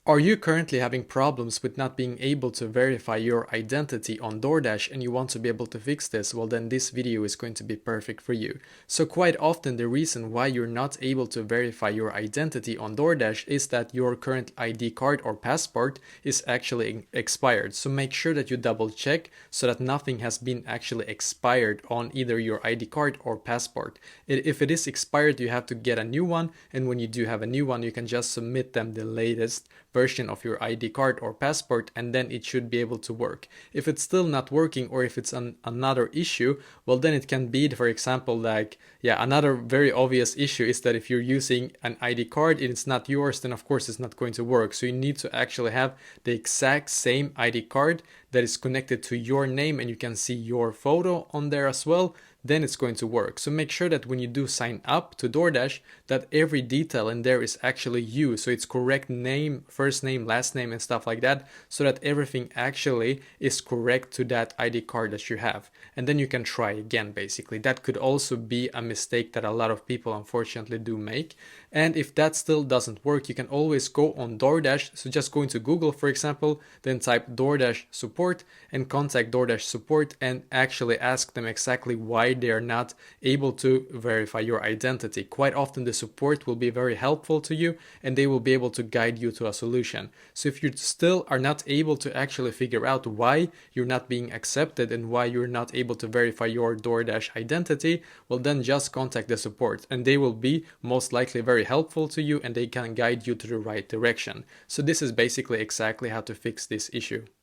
Are you currently having problems with not being able to verify your identity on DoorDash and you want to be able to fix this? Well, then this video is going to be perfect for you. So quite often the reason why you're not able to verify your identity on DoorDash is that your current ID card or passport is actually expired. So make sure that you double check so that nothing has been actually expired on either your ID card or passport. If it is expired, you have to get a new one, and when you do have a new one, you can just submit them the latest version of your ID card or passport, and then it should be able to work. If it's still not working, or if it's another issue, well, then it can be, for example, like, another very obvious issue is that if you're using an ID card and it's not yours, then of course it's not going to work. So you need to actually have the exact same ID card that is connected to your name, and you can see your photo on there as well. Then it's going to work. So make sure that when you do sign up to DoorDash, that every detail in there is actually you. So it's correct name, first name, last name, and stuff like that, so that everything actually is correct to that ID card that you have. And then you can try again, basically. That could also be a mistake that a lot of people unfortunately do make. And if that still doesn't work, you can always go on DoorDash. So just go into Google, for example, then type DoorDash support and contact DoorDash support and actually ask them exactly why they are not able to verify your identity. Quite often the support will be very helpful to you, and they will be able to guide you to a solution. So if you still are not able to actually figure out why you're not being accepted and why you're not able to verify your DoorDash identity, well, then just contact the support, and they will be most likely very helpful to you, and they can guide you to the right direction. So this is basically exactly how to fix this issue.